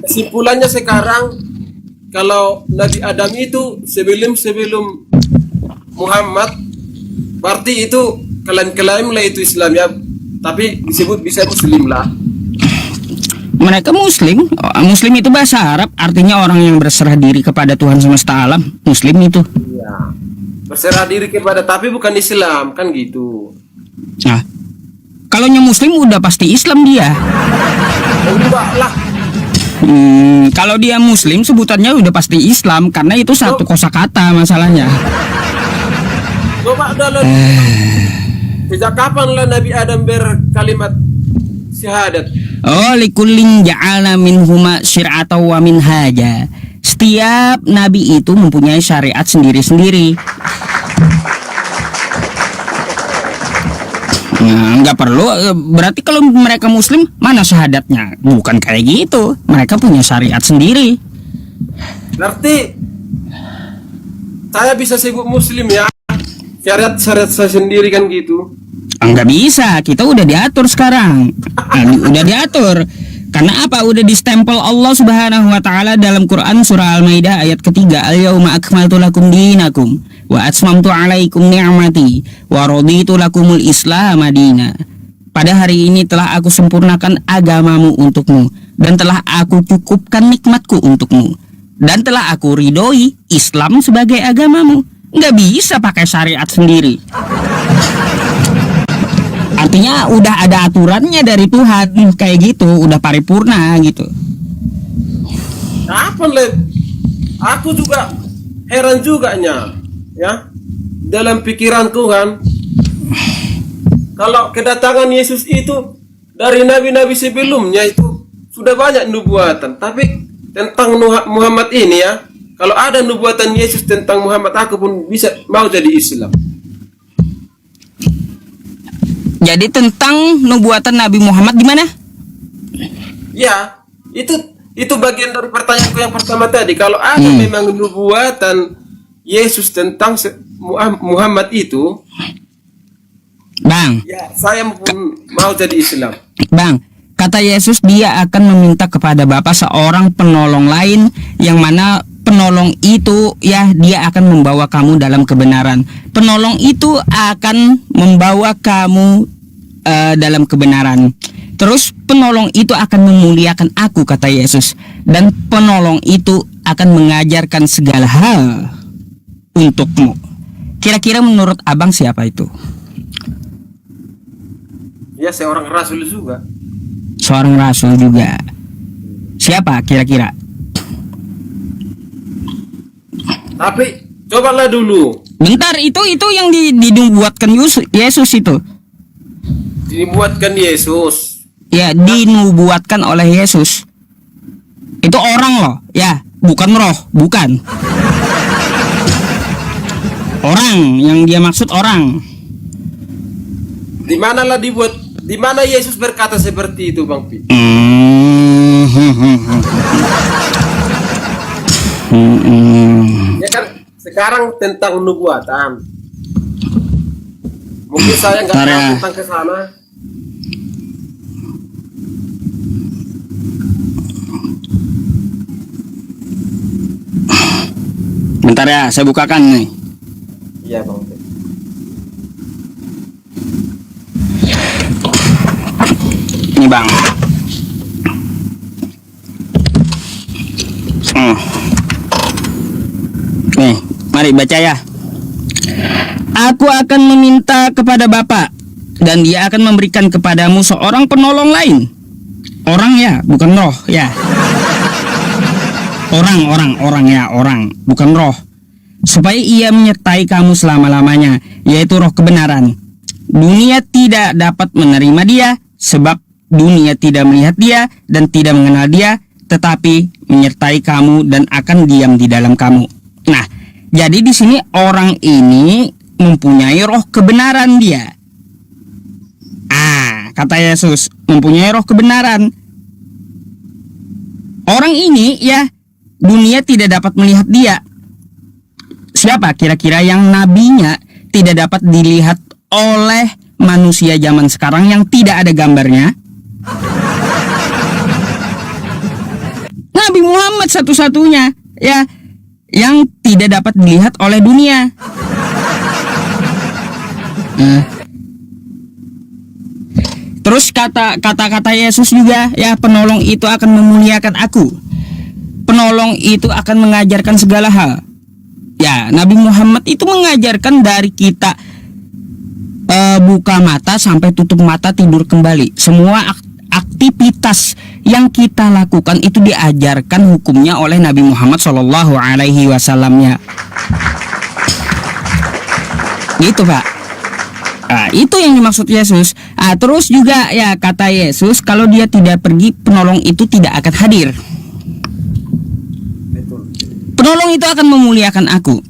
kesimpulannya sekarang, kalau Nabi Adam itu sebelum Muhammad, berarti itu klaim lah itu Islam ya, tapi disebut bisa Muslim lah. Mereka Muslim. Muslim itu bahasa Arab, artinya orang yang berserah diri kepada Tuhan semesta alam. Muslim itu. Iya. Berserah diri kepada, tapi bukan Islam kan gitu. Nah, kalau yang Muslim udah pasti Islam dia. Enggak lah. Kalau dia Muslim sebutannya udah pasti Islam karena itu satu kosakata masalahnya. Coba dalam sejak kapan lah Nabi Adam berkalimat syahadat? Oh, likullin ja'alna minhuma syir'atan wa minhaja. Setiap nabi itu mempunyai syariat sendiri-sendiri. Nah, nggak perlu. Berarti kalau mereka Muslim, mana syahadatnya? Bukan kayak gitu. Mereka punya syariat sendiri. Berarti saya bisa sebut Muslim ya? Syariat saya sendiri kan gitu. Nggak bisa, kita udah diatur sekarang. Udah diatur. Karena apa? Udah distempel Allah Subhanahu wa taala dalam Quran surah Al-Maidah ayat ketiga, "Al-yauma akmaltu lakum dinakum wa atmamtu 'alaikum ni'mati wa raditu lakumul Islam madina." Pada hari ini telah aku sempurnakan agamamu untukmu dan telah aku cukupkan nikmatku untukmu dan telah aku ridhoi Islam sebagai agamamu. Nggak bisa pakai syariat sendiri. Artinya udah ada aturannya dari Tuhan kayak gitu, udah paripurna gitu. Apa le? Aku juga heran juga ya. Dalam pikiranku kan, kalau kedatangan Yesus itu dari nabi-nabi sebelumnya itu sudah banyak nubuatan, tapi tentang Muhammad ini ya, kalau ada nubuatan Yesus tentang Muhammad, aku pun bisa mau jadi Islam. Jadi tentang nubuatan Nabi Muhammad gimana? Ya, itu bagian dari pertanyaanku yang pertama tadi. Kalau ada memang nubuatan Yesus tentang Muhammad itu, Bang, ya saya pun mau jadi Islam. Bang, kata Yesus dia akan meminta kepada Bapa seorang penolong lain yang mana penolong itu ya dia akan membawa kamu dalam kebenaran. Penolong itu akan membawa kamu dalam kebenaran. Terus penolong itu akan memuliakan aku, kata Yesus. Dan penolong itu akan mengajarkan segala hal untukmu. Kira-kira menurut abang siapa itu? Ya, seorang rasul juga. Seorang rasul juga. Siapa kira-kira? Tapi cobalah dulu. Bentar, itu yang dinubuatkan Yesus itu. Dibuatkan Yesus. Ya, dinubuatkan oleh Yesus. Itu orang loh, ya, bukan roh, bukan. Orang yang dia maksud orang. Di manalah dibuat? Di mana Yesus berkata seperti itu, Bang Pi? Ya kan sekarang tentang nubuatan. Mungkin saya nggak tahu tentang ke sana. Bentar ya, saya bukakan nih. Iya, Bang. Ini, Bang. Nih, mari baca ya. Aku akan meminta kepada Bapa dan dia akan memberikan kepadamu seorang penolong lain. Orang ya, bukan roh ya. Orang ya, orang, bukan roh. Supaya ia menyertai kamu selama-lamanya, yaitu roh kebenaran. Dunia tidak dapat menerima dia, sebab dunia tidak melihat dia dan tidak mengenal dia, tetapi menyertai kamu dan akan diam di dalam kamu. Nah, jadi di sini orang ini mempunyai roh kebenaran dia. Kata Yesus, mempunyai roh kebenaran. Orang ini ya, dunia tidak dapat melihat dia. Siapa kira-kira yang nabinya tidak dapat dilihat oleh manusia zaman sekarang yang tidak ada gambarnya? Nggak Muhammad satu-satunya ya yang tidak dapat dilihat oleh dunia. Terus kata-kata Yesus juga ya, penolong itu akan memuliakan aku. Penolong itu akan mengajarkan segala hal. Ya, Nabi Muhammad itu mengajarkan dari kita buka mata sampai tutup mata tidur kembali. Semua aktivitas yang kita lakukan itu diajarkan hukumnya oleh Nabi Muhammad Shallallahu Alaihi Wasallamnya. Gitu Pak. Nah, itu yang dimaksud Yesus. Terus juga ya kata Yesus, kalau dia tidak pergi, penolong itu tidak akan hadir. Penolong itu akan memuliakan aku.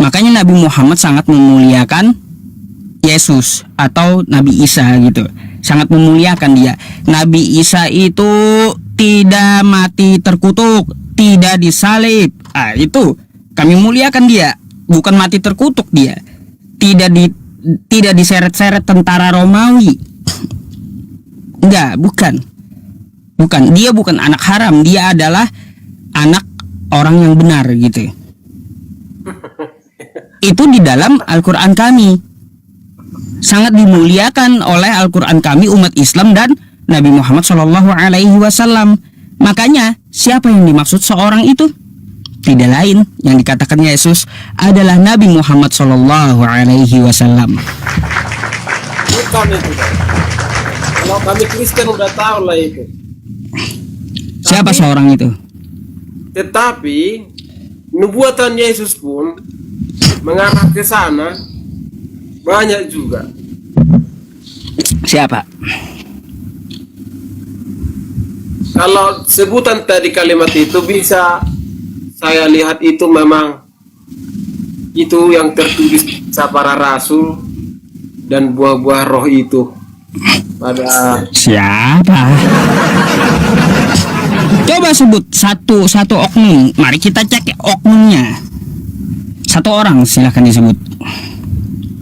Makanya Nabi Muhammad sangat memuliakan Yesus atau Nabi Isa gitu. Sangat memuliakan dia. Nabi Isa itu tidak mati terkutuk, tidak disalib. Itu kami muliakan dia. Bukan mati terkutuk dia. Tidak diseret-seret tentara Romawi. Enggak, bukan. Dia bukan anak haram, dia adalah anak orang yang benar gitu. Itu di dalam Al-Qur'an kami. Sangat dimuliakan oleh Al-Qur'an kami umat Islam dan Nabi Muhammad Shallallahu Alaihi Wasallam. Makanya siapa yang dimaksud seorang itu? Tidak lain yang dikatakan Yesus adalah Nabi Muhammad Shallallahu Alaihi Wasallam. Bukan itu. Kalau kami Kristen udah tahu lah itu. Siapa seorang itu? Tetapi nubuatan Yesus pun mengarah ke sana banyak juga. Siapa? Kalau sebutan tadi kalimat itu bisa saya lihat itu memang itu yang tertulis para rasul dan buah-buah roh itu pada siapa? Coba sebut satu oknum. Mari kita cek oknumnya. Satu orang silahkan disebut.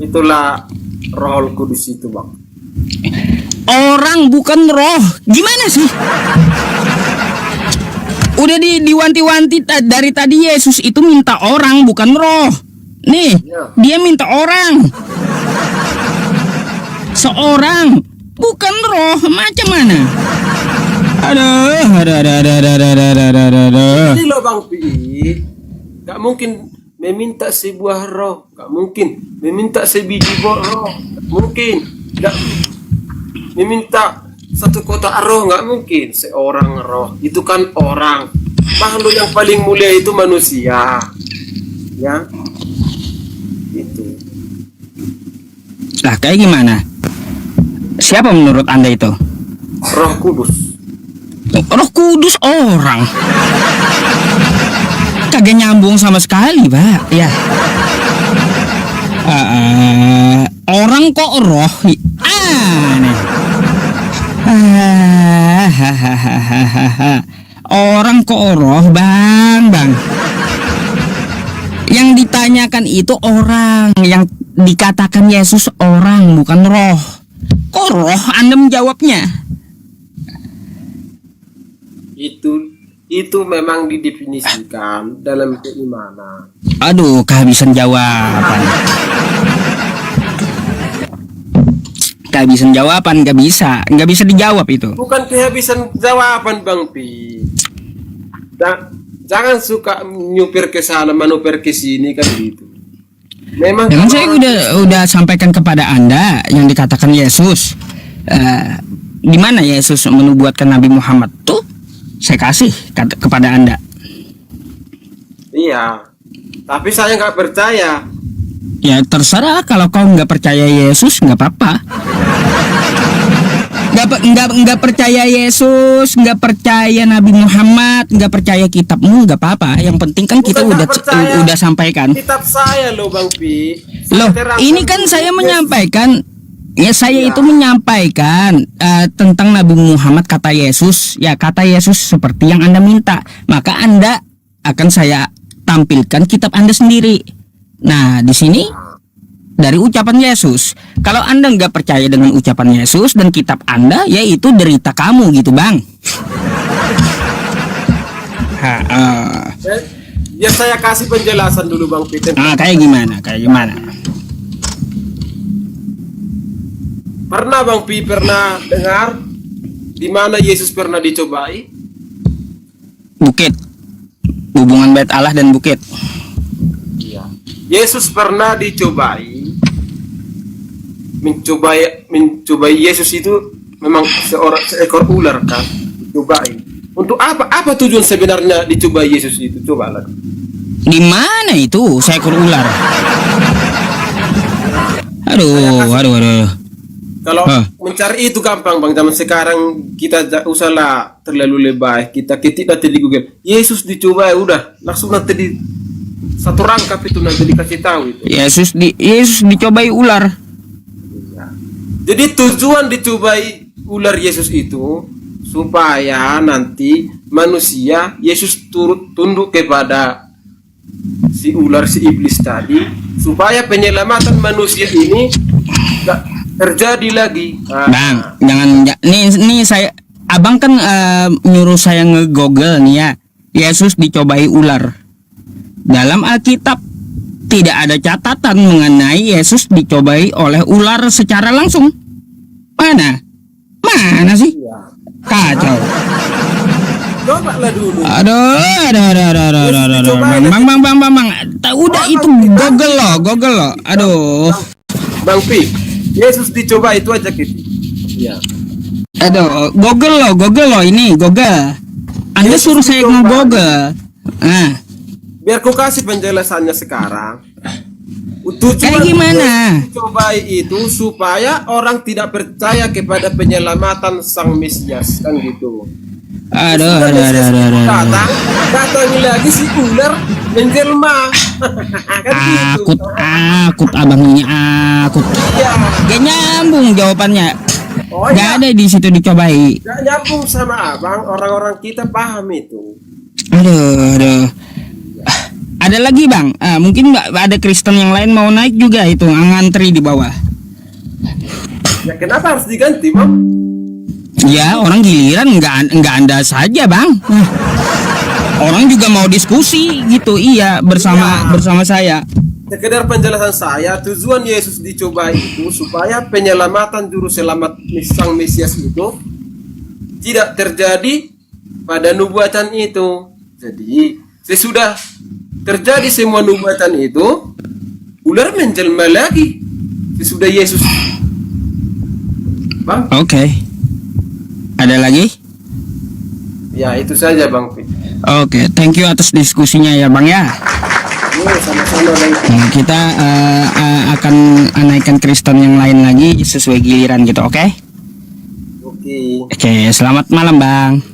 Itulah Roh Kudus itu, Bang. Orang bukan roh. Gimana sih? Udah diwanti-wanti dari tadi Yesus itu minta orang bukan roh. Nih, dia minta orang. Seorang bukan roh. Macam mana? Aduh. Jadi loh Bang Pi, gak mungkin meminta sebuah roh, gak mungkin meminta sebiji roh, gak mungkin gak meminta satu kotak roh, gak mungkin seorang roh. Itu kan orang. Makhluk yang paling mulia itu manusia, ya. Itu. Lah kayak gimana? Siapa menurut Anda itu? Roh Kudus. Roh Kudus orang. Kagak nyambung sama sekali, Pak. Ya. Orang kok roh? Aneh. Orang kok roh, Bang. Yang ditanyakan itu orang, yang dikatakan Yesus orang, bukan roh. Kok roh? Anda menjawabnya. Itu memang didefinisikan dalam keimanan. Aduh, kehabisan jawaban. Kehabisan jawaban, nggak bisa dijawab itu. Bukan kehabisan jawaban, Bang Pi. Jangan suka nyupir ke sana, manuver ke sini kan gitu. Memang saya udah sampaikan kepada Anda yang dikatakan Yesus. Di mana Yesus menubuatkan Nabi Muhammad tuh? Saya kasih kepada Anda. Iya, tapi saya nggak percaya. Ya terserah, kalau kau nggak percaya Yesus nggak apa-apa. Nggak percaya Yesus, nggak percaya Nabi Muhammad, nggak percaya kitabmu nggak apa-apa. Yang penting kan kita udah sampaikan. Kitab saya loh Bang Pi. Loh, ini kan saya menyampaikan. Ya saya itu menyampaikan tentang Nabi Muhammad, kata Yesus. Ya kata Yesus seperti yang Anda minta. Maka Anda akan saya tampilkan kitab Anda sendiri. Nah di sini dari ucapan Yesus. Kalau Anda nggak percaya dengan ucapan Yesus dan kitab Anda, yaitu derita kamu gitu Bang. Ya saya kasih penjelasan dulu Bang Peter. Kayak gimana? Pernah Bang Pi pernah dengar di mana Yesus pernah dicobai? Bukit. Hubungan bait Allah dan bukit. Iya. Yesus pernah dicobai. Mencobai Yesus itu memang seekor ular kan, dicobai. Untuk apa? Apa tujuan sebenarnya dicobai Yesus itu? Coba lah. Di mana itu seekor ular? Aduh. Kalau mencari itu gampang Bang, zaman sekarang kita usahlah terlalu lebay, kita ketik nanti di Google Yesus dicobai, udah langsung nanti di satu rangkap itu nanti dikasih tahu itu. Yesus dicobai ular. Jadi tujuan dicobai ular Yesus itu supaya nanti manusia Yesus turut tunduk kepada si ular, si iblis tadi, supaya penyelamatan manusia ini gak terjadi lagi. Bang, jangan nih saya abang kan nyuruh saya nge-google nih ya. Yesus dicobai ular. Dalam Alkitab tidak ada catatan mengenai Yesus dicobai oleh ular secara langsung. Mana sih? Kacau. Coba lah dulu. Aduh. Bang. Udah itu Google loh. Aduh. Bang Pi, Yesus dicoba itu aja gitu. Iya. Aduh, Google loh ini, Google. Anda Yesus suruh saya dicoba. nge-Google. Biar ku kasih penjelasannya sekarang. Kayak gimana? Yesus dicobai itu supaya orang tidak percaya kepada penyelamatan Sang Mesias, kan gitu. Aduh. Datang lagi si ular menjelma. Kan gitu. Akut abang ini akut. Iya. Gak nyambung jawabannya. Oh, Gak ada di situ dicobai. Gak nyambung sama abang, orang-orang kita paham itu. Aduh. Ada lagi bang, mungkin ada Kristen yang lain mau naik juga itu ngantri di bawah. Ya kenapa harus diganti bang? Ya orang giliran nggak Anda saja bang. Orang juga mau diskusi gitu, iya bersama saya. Sekedar penjelasan saya, tujuan Yesus dicoba itu supaya penyelamatan juru selamat Sang Mesias itu tidak terjadi pada nubuatan itu. Jadi sesudah terjadi semua nubuatan itu, ular menjelma lagi sesudah Yesus. Bang? Oke. Ada lagi? Ya itu saja Bang Pi. Oke, thank you atas diskusinya ya bang ya. Sama-sama Bang Pi. Kita akan naikkan Kristen yang lain lagi sesuai giliran gitu, oke? Oke. Oke, selamat malam bang.